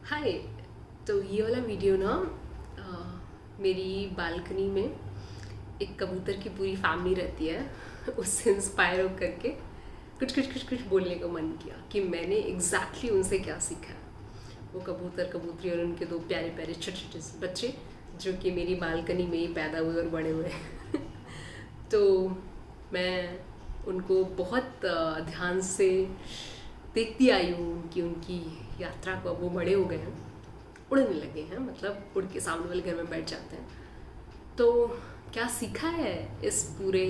हाय। तो ये वाला वीडियो ना मेरी बालकनी में एक कबूतर की पूरी फैमिली रहती है उससे इंस्पायर हो करके कुछ बोलने का मन किया कि मैंने एग्जैक्टली उनसे क्या सीखा है। वो कबूतर कबूतरी और उनके दो प्यारे प्यारे छोटे छोटे से बच्चे जो कि मेरी बालकनी में ही पैदा हुए और बड़े हुए हैं। तो मैं उनको बहुत ध्यान से देखती आई हूँ कि उनकी यात्रा को अब वो बड़े हो गए हैं, उड़ने लगे हैं, मतलब उड़ के सामने वाले घर में बैठ जाते हैं। तो क्या सीखा है इस पूरे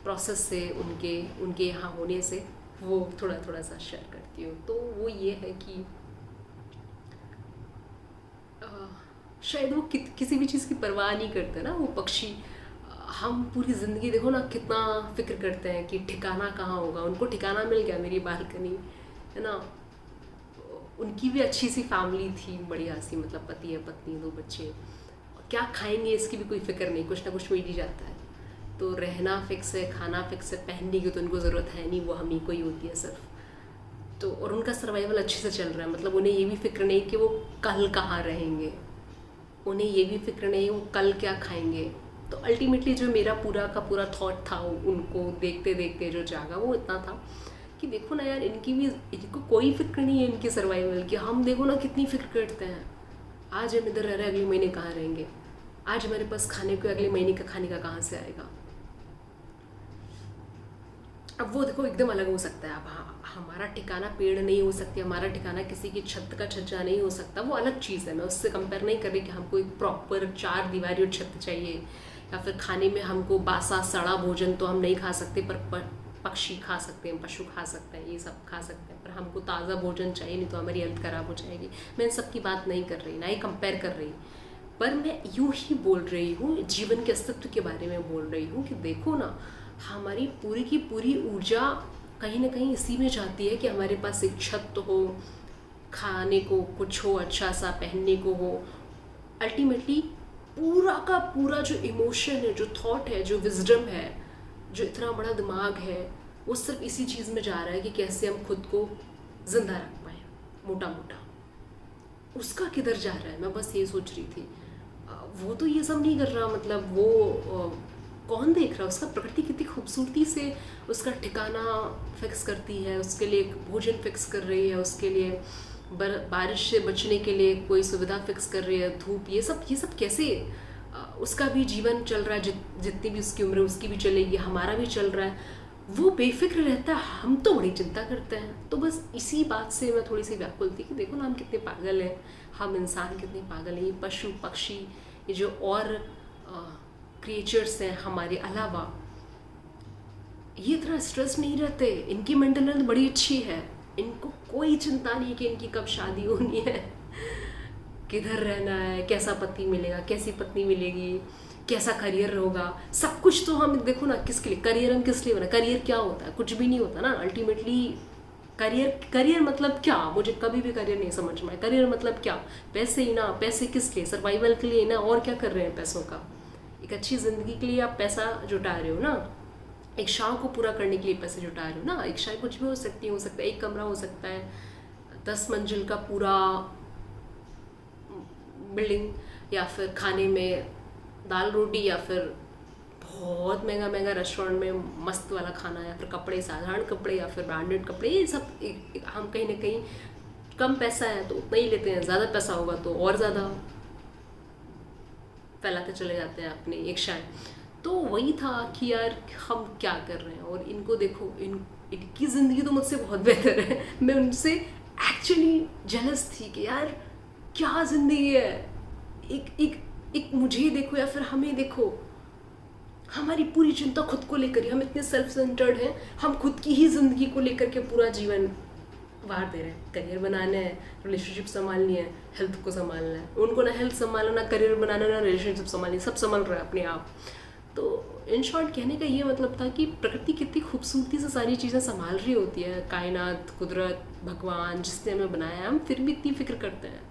प्रोसेस से, उनके उनके यहाँ होने से, वो थोड़ा थोड़ा सा शेयर करती हूँ। तो वो ये है कि अ, शायद वो किसी भी चीज़ की परवाह नहीं करते ना वो पक्षी। हम पूरी ज़िंदगी देखो ना कितना फिक्र करते हैं कि ठिकाना कहाँ होगा। उनको ठिकाना मिल गया, मेरी बालकनी है ना। उनकी भी अच्छी सी फैमिली थी, बढ़िया सी, मतलब पति है, पत्नी, दो बच्चे। क्या खाएंगे इसकी भी कोई फिक्र नहीं, कुछ ना कुछ मिल ही जाता है। तो रहना फिक्स है, खाना फिक्स है, पहनने की तो उनको ज़रूरत है नहीं, वो हम ही को ही होती है सिर्फ। तो और उनका सर्वाइवल अच्छे से चल रहा है, मतलब उन्हें ये भी फिक्र नहीं कि वो कल कहाँ रहेंगे, उन्हें ये भी फिक्र नहीं वो कल क्या खाएंगे। तो अल्टीमेटली जो मेरा पूरा का पूरा थॉट था उनको देखते देखते जो जागा वो इतना था कि देखो ना यार, इनकी भी, इनको कोई फिक्र नहीं है इनके सर्वाइवल की। हम देखो ना कितनी फिक्र करते हैं, आज हम इधर रह रहे हैं, अगले महीने कहाँ रहेंगे, आज हमारे पास खाने को अगले महीने का खाने का कहाँ से आएगा। अब वो देखो एकदम अलग हो सकता है। अब हमारा ठिकाना पेड़ नहीं हो सकती, हमारा ठिकाना किसी की छत का छज्जा नहीं हो सकता, वो अलग चीज़ है। मैं उससे कंपेयर नहीं कर रही कि हमको एक प्रॉपर 4 दीवारी और छत चाहिए, या फिर खाने में हमको बासा सड़ा भोजन तो हम नहीं खा सकते, पर पक्षी खा सकते हैं, पशु खा सकते हैं, ये सब खा सकते हैं, पर हमको ताज़ा भोजन चाहिए, नहीं तो हमारी हेल्थ ख़राब हो जाएगी। मैं इन सब की बात नहीं कर रही, ना ही कंपेयर कर रही, पर मैं यूं ही बोल रही हूँ, जीवन के अस्तित्व के बारे में बोल रही हूँ कि देखो ना, हमारी पूरी की पूरी ऊर्जा कहीं ना कहीं इसी में जाती है कि हमारे पास एक छत तो हो, खाने को कुछ हो, अच्छा सा पहनने को हो। अल्टीमेटली पूरा का पूरा जो इमोशन है, जो थॉट है, जो विजडम है, जो इतना बड़ा दिमाग है, वो सिर्फ इसी चीज़ में जा रहा है कि कैसे हम खुद को ज़िंदा रख पाएँ, मोटा मोटा। उसका किधर जा रहा है, मैं बस ये सोच रही थी। वो तो ये सब नहीं कर रहा, मतलब वो कौन देख रहा है उसका, प्रकृति कितनी खूबसूरती से उसका ठिकाना फिक्स करती है, उसके लिए एक भोजन फिक्स कर रही है, उसके लिए बारिश से बचने के लिए कोई सुविधा फिक्स कर रही है, धूप, ये सब कैसे उसका भी जीवन चल रहा है, जितनी भी उसकी उम्र है उसकी भी चलेगी, हमारा भी चल रहा है। वो बेफिक्र रहता है, हम तो बड़ी चिंता करते हैं। तो बस इसी बात से मैं थोड़ी सी व्याकुल थी कि देखो ना हम कितने पागल हैं, हम इंसान कितने पागल हैं, ये पशु पक्षी, ये जो और क्रिएचर्स हैं हमारे अलावा, ये इतना स्ट्रेस नहीं रहते, इनकी मेंटल हेल्थ बड़ी अच्छी है, इनको कोई चिंता नहीं कि इनकी कब शादी होनी है, किधर रहना है, कैसा पति मिलेगा, कैसी पत्नी मिलेगी, कैसा करियर होगा। सब कुछ तो हम देखो ना, किसके लिए करियर, हम किस लिए बना, करियर क्या होता है, कुछ भी नहीं होता ना अल्टीमेटली। करियर मतलब क्या, मुझे कभी भी करियर नहीं समझ में आया। करियर मतलब क्या, पैसे ही ना, पैसे किस लिए, सर्वाइवल के लिए ना, और क्या कर रहे हैं पैसों का। एक अच्छी ज़िंदगी के लिए आप पैसा जुटा रहे हो ना, एक शौक को पूरा करने के लिए पैसे जुटा रहे हो ना। एक शायद कुछ भी हो सकती है, एक कमरा हो सकता है, 10 मंजिल का पूरा बिल्डिंग, या फिर खाने में दाल रोटी, या फिर बहुत महंगा महंगा रेस्टोरेंट में मस्त वाला खाना, या फिर कपड़े, साधारण कपड़े या फिर ब्रांडेड कपड़े, ये सब हम कहीं ना कहीं, कम पैसा है तो उतना ही लेते हैं, ज़्यादा पैसा होगा तो और ज़्यादा फैलाते चले जाते हैं अपने एक शाय। तो वही था कि यार हम क्या कर रहे हैं, और इनको देखो, इनकी ज़िंदगी तो मुझसे बहुत बेहतर है। मैं उनसे एक्चुअली जेलस थी कि यार क्या ज़िंदगी है। एक एक एक मुझे देखो या फिर हमें देखो, हमारी पूरी चिंता खुद को लेकर ही, हम इतने सेल्फ सेंटर्ड हैं, हम खुद की ही ज़िंदगी को लेकर के पूरा जीवन वार दे रहे हैं। करियर बनाना है, रिलेशनशिप संभालनी है, हेल्थ को संभालना है, उनको ना हेल्थ संभालना, ना करियर बनाना, ना रिलेशनशिप संभालनी, सब संभाल रहा है अपने आप। तो इन शॉर्ट कहने का ये मतलब था कि प्रकृति कितनी खूबसूरती से सारी चीज़ें संभाल रही होती है, कायनात, कुदरत, भगवान जिसने हमें बनाया है, हम फिर भी इतनी फिक्र करते हैं,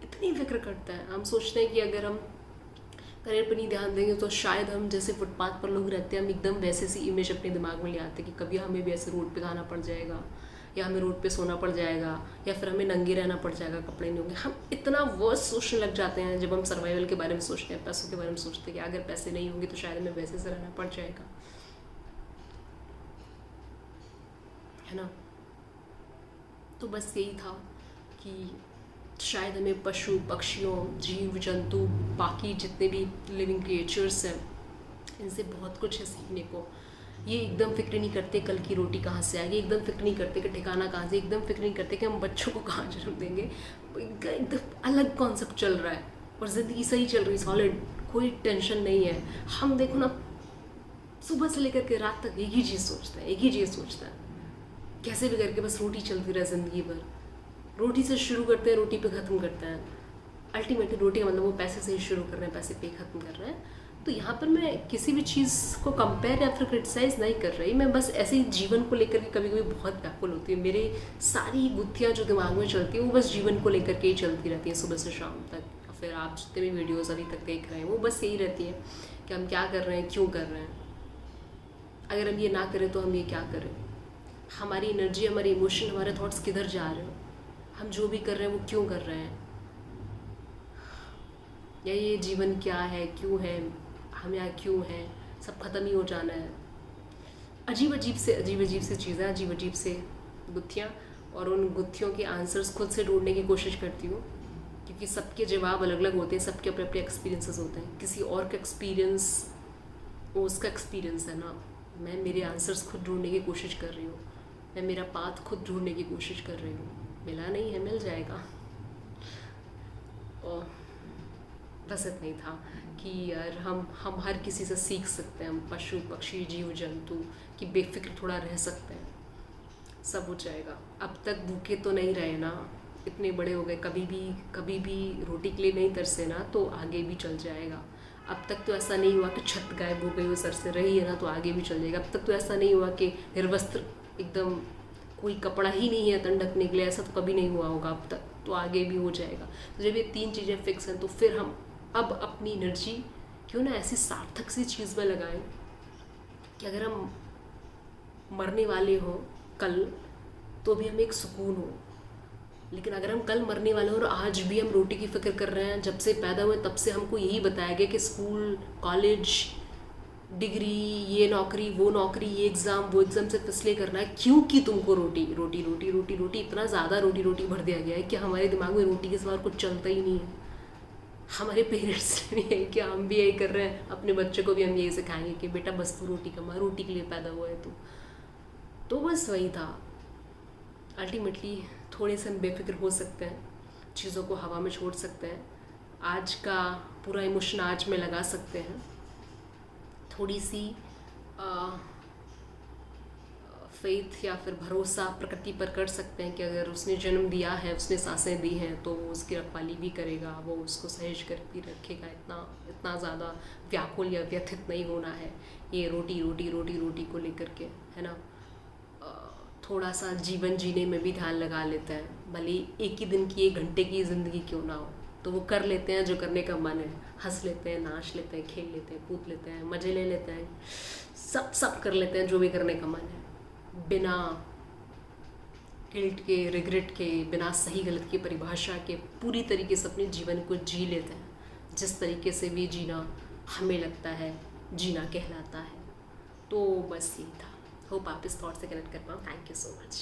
इतनी फिक्र करते हैं। हम सोचते हैं कि अगर हम करियर पर नहीं ध्यान देंगे तो शायद हम, जैसे फुटपाथ पर लोग रहते हैं, हम एकदम वैसे सी इमेज अपने दिमाग में ले आते हैं कि कभी हमें भी ऐसे रोड पे खाना पड़ जाएगा, या हमें रोड पे सोना पड़ जाएगा, या फिर हमें नंगे रहना पड़ जाएगा, कपड़े नहीं होंगे। हम इतना वर्स सोचने लग जाते हैं जब हम सर्वाइवल के बारे में सोचते हैं, पैसों के बारे में सोचते हैं कि अगर पैसे नहीं होंगे तो शायद हमें वैसे से रहना पड़ जाएगा, है ना। तो बस यही था कि शायद हमें पशु पक्षियों, जीव जंतु, बाकी जितने भी लिविंग क्रिएचर्स हैं, इनसे बहुत कुछ है सीखने को। ये एकदम फिक्र नहीं करते कल की रोटी कहाँ से आएगी, एकदम फिक्र नहीं करते कि ठिकाना कहाँ से, एकदम फिक्र नहीं करते कि हम बच्चों को कहाँ जन्म देंगे। एकदम अलग कॉन्सेप्ट चल रहा है और ज़िंदगी सही चल रही, सॉलिड, कोई टेंशन नहीं है। हम देखो ना, सुबह से लेकर के रात तक एक ही चीज़ सोचते हैं, एक ही चीज़ सोचते हैं, कैसे भी करके बस रोटी चलती रहे ज़िंदगी भर। रोटी से शुरू करते हैं, रोटी पे ख़त्म करते हैं। अल्टीमेटली रोटी का मतलब वो पैसे से ही शुरू कर रहे हैं, पैसे पे ख़त्म कर रहे हैं। तो यहाँ पर मैं किसी भी चीज़ को कंपेयर या फिर क्रिटिसाइज़ नहीं कर रही, मैं बस ऐसे ही जीवन को लेकर के कभी कभी बहुत व्याकुल होती है। मेरे सारी गुत्थियाँ जो दिमाग में चलती हैं वो बस जीवन को लेकर के ही चलती रहती हैं सुबह से शाम तक। या फिर आप जितने भी वीडियोज़ अभी तक देख रहे हैं वो बस यही रहती है कि हम क्या कर रहे हैं, क्यों कर रहे हैं, अगर हम ये ना करें तो हम ये क्या करें, हमारी एनर्जी, हमारे इमोशन, हमारे थॉट्स किधर जा रहे हो, हम जो भी कर रहे हैं वो क्यों कर रहे हैं, या ये जीवन क्या है, क्यों है, हम यहाँ क्यों हैं, सब ख़त्म ही हो जाना है। अजीब अजीब से चीज़ें, अजीब अजीब से गुत्थियाँ, और उन गुत्थियों के आंसर्स खुद से ढूंढने की कोशिश करती हूँ, क्योंकि सबके जवाब अलग अलग होते हैं, सबके अपने अपने एक्सपीरियंसेस होते हैं। किसी और का एक्सपीरियंस वो उसका एक्सपीरियंस है ना। मैं मेरे आंसर्स खुद ढूंढने की कोशिश कर रही हूँ, मैं मेरा पाथ खुद ढूंढने की कोशिश कर रही हूँ। मिला नहीं है, मिल जाएगा। और बस इतना ही था कि यार हम हर किसी से सीख सकते हैं, हम पशु पक्षी जीव जंतु कि बेफिक्र थोड़ा रह सकते हैं, सब हो जाएगा। अब तक भूखे तो नहीं रहे ना, इतने बड़े हो गए, कभी भी रोटी के लिए नहीं तरसे ना, तो आगे भी चल जाएगा। अब तक तो ऐसा नहीं हुआ कि छत गायब हो गई वो सर से रही है ना, तो आगे भी चल जाएगा। अब तक तो ऐसा नहीं हुआ कि निर्वस्त्र, एकदम कोई कपड़ा ही नहीं है तन ढकने के लिए, ऐसा तो कभी नहीं हुआ होगा अब तक, तो आगे भी हो जाएगा। तो जब ये तीन चीज़ें फिक्स हैं तो फिर हम अब अपनी एनर्जी क्यों ना ऐसी सार्थक सी चीज़ में लगाएं कि अगर हम मरने वाले हों कल तो भी हमें एक सुकून हो। लेकिन अगर हम कल मरने वाले हों और आज भी हम रोटी की फ़िक्र कर रहे हैं, जब से पैदा हुए तब से हमको यही बताया गया कि स्कूल, कॉलेज, डिग्री, ये नौकरी, वो नौकरी, ये एग्ज़ाम, वो एग्ज़ाम से इसलिए करना है क्योंकि तुमको रोटी रोटी रोटी रोटी रोटी इतना ज़्यादा रोटी रोटी भर दिया गया है कि हमारे दिमाग में रोटी के सिवा कुछ चलता ही नहीं है। हमारे पेरेंट्स भी यही कि हम भी यही कर रहे हैं, अपने बच्चे को भी हम यही सिखाएंगे कि बेटा बस तू रोटी कमा, रोटी के लिए पैदा हुआ है तू। तो बस वही था। अल्टीमेटली थोड़े से हम बेफिक्र हो सकते हैं, चीज़ों को हवा में छोड़ सकते हैं, आज का पूरा इमोशन आज में लगा सकते हैं, थोड़ी सी फेथ या फिर भरोसा प्रकृति पर कर सकते हैं कि अगर उसने जन्म दिया है, उसने सांसें दी हैं, तो वो उसकी रखवाली भी करेगा, वो उसको सहेज कर भी रखेगा। इतना ज़्यादा व्याकुल या व्यथित नहीं होना है ये रोटी रोटी रोटी रोटी को लेकर के, है ना। थोड़ा सा जीवन जीने में भी ध्यान लगा लेते हैं, भले एक ही दिन की, 1 घंटे की ज़िंदगी क्यों ना हो, तो वो कर लेते हैं जो करने का मन है, हंस लेते हैं, नाच लेते हैं, खेल लेते हैं, कूद लेते हैं, मज़े ले लेते हैं, सब कर लेते हैं जो भी करने का मन है, बिना गिल्ट के, रिग्रेट के, बिना सही गलत की परिभाषा के पूरी तरीके से अपने जीवन को जी लेते हैं जिस तरीके से भी जीना हमें लगता है जीना कहलाता है। तो बस यही था। होप आप इस थॉट से कनेक्ट कर पाओ। Thank you so much.